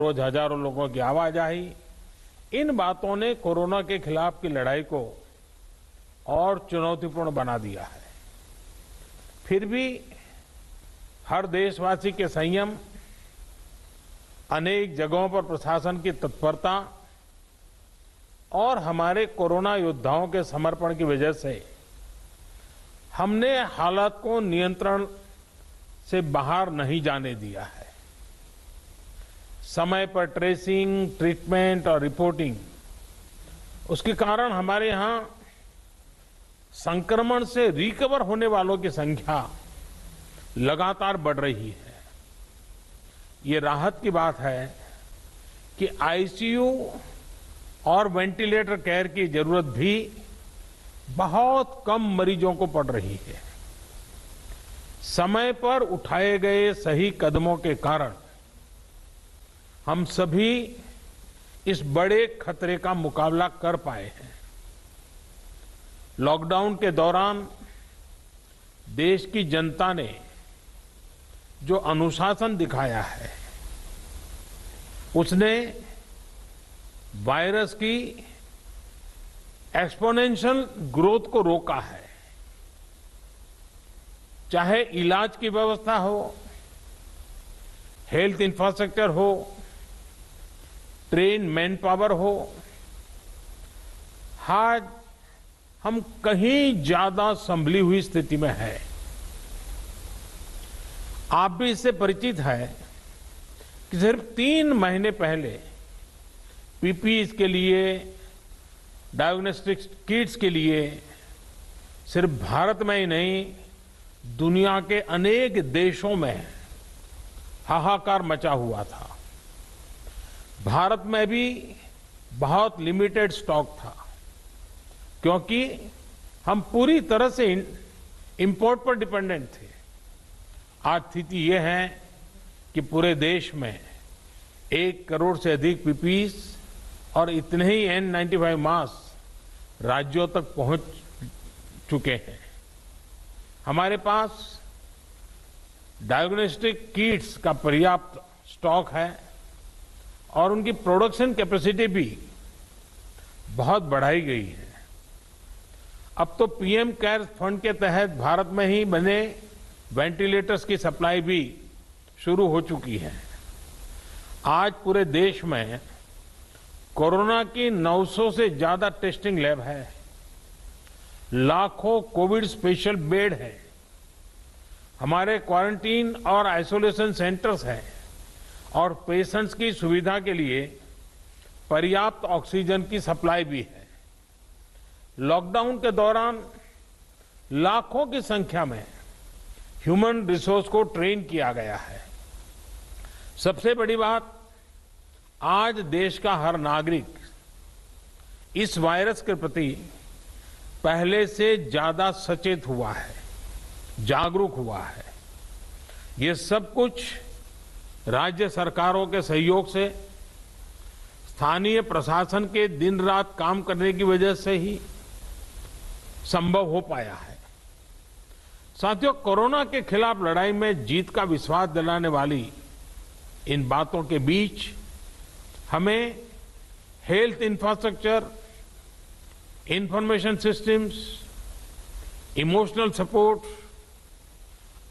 रोज हजारों लोगों की आवाजाही, इन बातों ने कोरोना के खिलाफ की लड़ाई को और चुनौतीपूर्ण बना दिया है। फिर भी हर देशवासी के संयम, अनेक जगहों पर प्रशासन की तत्परता और हमारे कोरोना योद्धाओं के समर्पण की वजह से हमने हालात को नियंत्रण से बाहर नहीं जाने दिया है। समय पर ट्रेसिंग, ट्रीटमेंट और रिपोर्टिंग, उसके कारण हमारे यहां संक्रमण से रिकवर होने वालों की संख्या लगातार बढ़ रही है। ये राहत की बात है कि आईसीयू और वेंटिलेटर केयर की जरूरत भी बहुत कम मरीजों को पड़ रही है। समय पर उठाए गए सही कदमों के कारण हम सभी इस बड़े खतरे का मुकाबला कर पाए हैं। लॉकडाउन के दौरान देश की जनता ने जो अनुशासन दिखाया है, उसने वायरस की एक्सपोनेंशियल ग्रोथ को रोका है। चाहे इलाज की व्यवस्था हो, हेल्थ इंफ्रास्ट्रक्चर हो, ट्रेन मैन पावर हो, आज हम कहीं ज्यादा संभली हुई स्थिति में है। आप भी इससे परिचित है कि सिर्फ 3 महीने पहले पीपीई के लिए, डायग्नोस्टिक किट्स के लिए सिर्फ भारत में ही नहीं, दुनिया के अनेक देशों में हाहाकार मचा हुआ था। भारत में भी बहुत लिमिटेड स्टॉक था, क्योंकि हम पूरी तरह से इंपोर्ट पर डिपेंडेंट थे। आज स्थिति यह है कि पूरे देश में 1 करोड़ से अधिक पीपीई और इतने ही N95 मास्क राज्यों तक पहुंच चुके हैं। हमारे पास डायग्नोस्टिक किट्स का पर्याप्त स्टॉक है और उनकी प्रोडक्शन कैपेसिटी भी बहुत बढ़ाई गई है। अब तो पीएम केयर फंड के तहत भारत में ही बने वेंटिलेटर्स की सप्लाई भी शुरू हो चुकी है। आज पूरे देश में कोरोना की 900 से ज्यादा टेस्टिंग लैब है, लाखों कोविड स्पेशल बेड है, हमारे क्वारंटीन और आइसोलेशन सेंटर्स हैं और पेशेंट्स की सुविधा के लिए पर्याप्त ऑक्सीजन की सप्लाई भी है। लॉकडाउन के दौरान लाखों की संख्या में ह्यूमन रिसोर्स को ट्रेन किया गया है। सबसे बड़ी बात, आज देश का हर नागरिक इस वायरस के प्रति पहले से ज्यादा सचेत हुआ है, जागरूक हुआ है। ये सब कुछ राज्य सरकारों के सहयोग से, स्थानीय प्रशासन के दिन रात काम करने की वजह से ही संभव हो पाया है। साथियों, कोरोना के खिलाफ लड़ाई में जीत का विश्वास दिलाने वाली इन बातों के बीच हमें health infrastructure, information systems, emotional support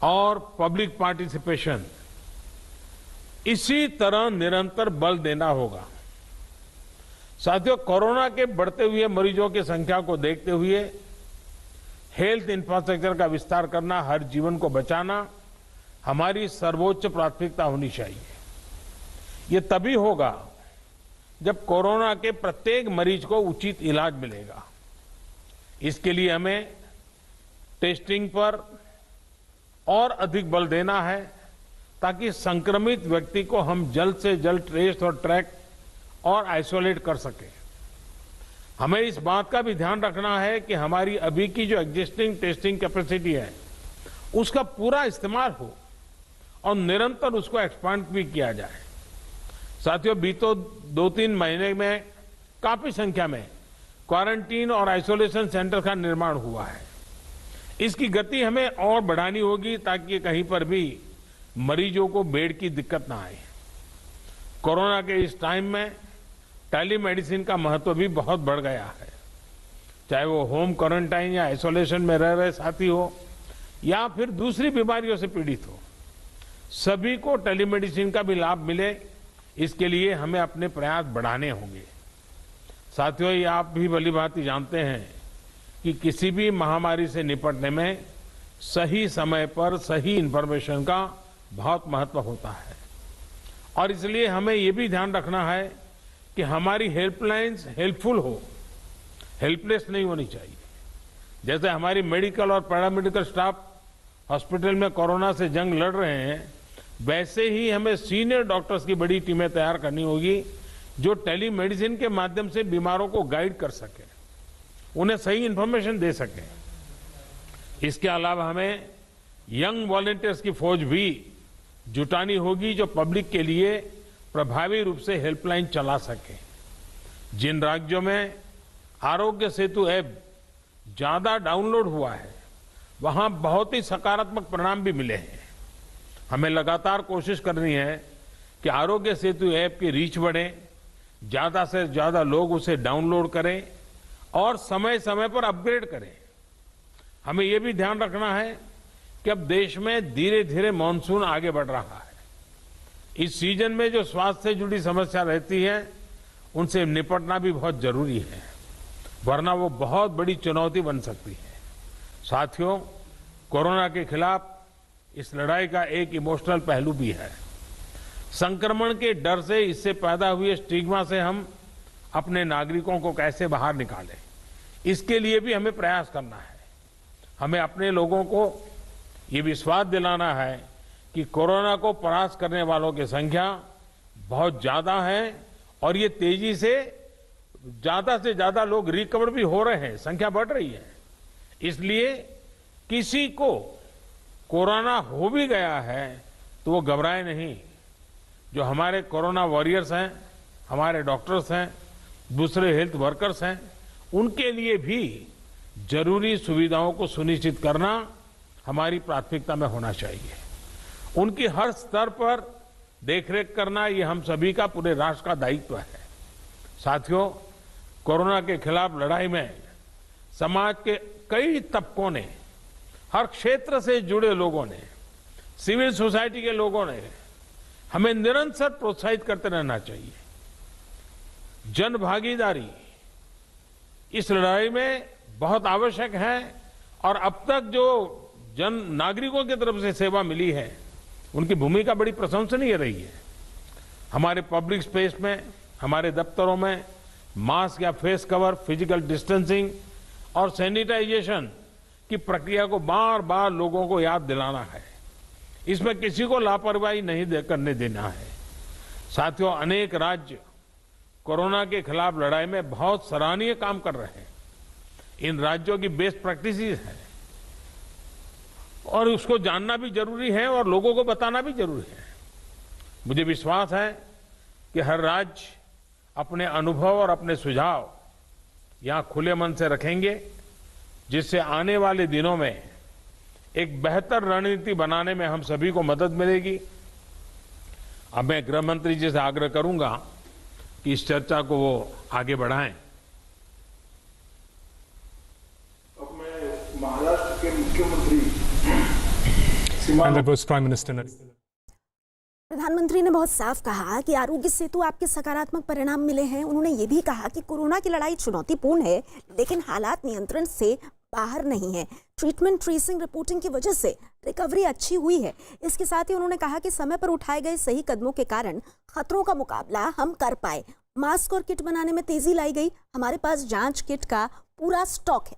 और पब्लिक पार्टिसिपेशन, इसी तरह निरंतर बल देना होगा। साथियों, कोरोना के बढ़ते हुए मरीजों की संख्या को देखते हुए हेल्थ इंफ्रास्ट्रक्चर का विस्तार करना, हर जीवन को बचाना हमारी सर्वोच्च प्राथमिकता होनी चाहिए। ये तभी होगा जब कोरोना के प्रत्येक मरीज को उचित इलाज मिलेगा। इसके लिए हमें टेस्टिंग पर और अधिक बल देना है, ताकि संक्रमित व्यक्ति को हम जल्द से जल्द ट्रेस और ट्रैक और आइसोलेट कर सकें। हमें इस बात का भी ध्यान रखना है कि हमारी अभी की जो एग्जिस्टिंग टेस्टिंग कैपेसिटी है, उसका पूरा इस्तेमाल हो और निरंतर उसको एक्सपांड भी किया जाए। साथियों, बीते 2-3 महीने में काफी संख्या में क्वारंटीन और आइसोलेशन सेंटर का निर्माण हुआ है। इसकी गति हमें और बढ़ानी होगी, ताकि कहीं पर भी मरीजों को बेड की दिक्कत ना आए। कोरोना के इस टाइम में टेलीमेडिसिन का महत्व भी बहुत बढ़ गया है। चाहे वो होम क्वारंटाइन या आइसोलेशन में रह रहे साथी हो या फिर दूसरी बीमारियों से पीड़ित हो, सभी को टेलीमेडिसिन का भी लाभ मिले, इसके लिए हमें अपने प्रयास बढ़ाने होंगे। साथियों, ये आप भी भली भांति जानते हैं कि किसी भी महामारी से निपटने में सही समय पर सही इंफॉर्मेशन का बहुत महत्व होता है और इसलिए हमें ये भी ध्यान रखना है कि हमारी हेल्पलाइंस हेल्पफुल हो, हेल्पलेस नहीं होनी चाहिए। जैसे हमारी मेडिकल और पैरामेडिकल स्टाफ हॉस्पिटल में कोरोना से जंग लड़ रहे हैं, वैसे ही हमें सीनियर डॉक्टर्स की बड़ी टीमें तैयार करनी होगी जो टेलीमेडिसिन के माध्यम से बीमारों को गाइड कर सके, उन्हें सही इंफॉर्मेशन दे सके। इसके अलावा हमें यंग वॉलंटियर्स की फौज भी जुटानी होगी जो पब्लिक के लिए प्रभावी रूप से हेल्पलाइन चला सके। जिन राज्यों में आरोग्य सेतु ऐप ज्यादा डाउनलोड हुआ है, वहां बहुत ही सकारात्मक परिणाम भी मिले हैं। हमें लगातार कोशिश करनी है कि आरोग्य सेतु ऐप की रीच बढ़े, ज्यादा से ज्यादा लोग उसे डाउनलोड करें और समय समय पर अपग्रेड करें। हमें यह भी ध्यान रखना है कि अब देश में धीरे धीरे मानसून आगे बढ़ रहा है। इस सीजन में जो स्वास्थ्य से जुड़ी समस्या रहती है, उनसे निपटना भी बहुत जरूरी है, वरना वो बहुत बड़ी चुनौती बन सकती है। साथियों, कोरोना के खिलाफ इस लड़ाई का एक इमोशनल पहलू भी है। संक्रमण के डर से, इससे पैदा हुए स्टिग्मा से हम अपने नागरिकों को कैसे बाहर निकालें, इसके लिए भी हमें प्रयास करना है। हमें अपने लोगों को ये विश्वास दिलाना है कि कोरोना को परास्त करने वालों की संख्या बहुत ज्यादा है और ये तेजी से ज्यादा लोग रिकवर भी हो रहे हैं, संख्या बढ़ रही है। इसलिए किसी को कोरोना हो भी गया है तो वो घबराए नहीं। जो हमारे कोरोना वॉरियर्स हैं, हमारे डॉक्टर्स हैं, दूसरे हेल्थ वर्कर्स हैं, उनके लिए भी जरूरी सुविधाओं को सुनिश्चित करना हमारी प्राथमिकता में होना चाहिए। उनकी हर स्तर पर देखरेख करना ये हम सभी का, पूरे राष्ट्र का दायित्व है। साथियों, कोरोना के खिलाफ लड़ाई में समाज के कई तबकों ने, हर क्षेत्र से जुड़े लोगों ने, सिविल सोसाइटी के लोगों ने हमें निरंतर प्रोत्साहित करते रहना चाहिए। जन भागीदारी इस लड़ाई में बहुत आवश्यक है और अब तक जो जन नागरिकों की तरफ से सेवा मिली है, उनकी भूमिका बड़ी प्रशंसनीय रही है। हमारे पब्लिक स्पेस में, हमारे दफ्तरों में मास्क या फेस कवर, फिजिकल डिस्टेंसिंग और सैनिटाइजेशन की प्रक्रिया को बार बार लोगों को याद दिलाना है। इसमें किसी को लापरवाही नहीं करने देना है। साथियों, अनेक राज्य कोरोना के खिलाफ लड़ाई में बहुत सराहनीय काम कर रहे हैं। इन राज्यों की बेस्ट प्रैक्टिसेस है और उसको जानना भी जरूरी है और लोगों को बताना भी जरूरी है। मुझे विश्वास है कि हर राज्य अपने अनुभव और अपने सुझाव यहां खुले मन से रखेंगे, जिससे आने वाले दिनों में एक बेहतर रणनीति बनाने में हम सभी को मदद मिलेगी। अब मैं गृह मंत्री जी से आग्रह करूंगा कि इस चर्चा को वो आगे बढ़ाएं। अब मैं महाराष्ट्र के मुख्यमंत्री प्रधानमंत्री ने बहुत साफ कहा कि आरोग्य सेतु आपके सकारात्मक परिणाम मिले हैं। उन्होंने ये भी कहा कि कोरोना की लड़ाई चुनौतीपूर्ण है, लेकिन हालात नियंत्रण से बाहर नहीं है। ट्रीटमेंट, ट्रेसिंग, रिपोर्टिंग की वजह से रिकवरी अच्छी हुई है। इसके साथ ही उन्होंने कहा कि समय पर उठाए गए सही कदमों के कारण खतरों का मुकाबला हम कर पाए। मास्क और किट बनाने में तेजी लाई गई। हमारे पास जांच किट का पूरा स्टॉक है।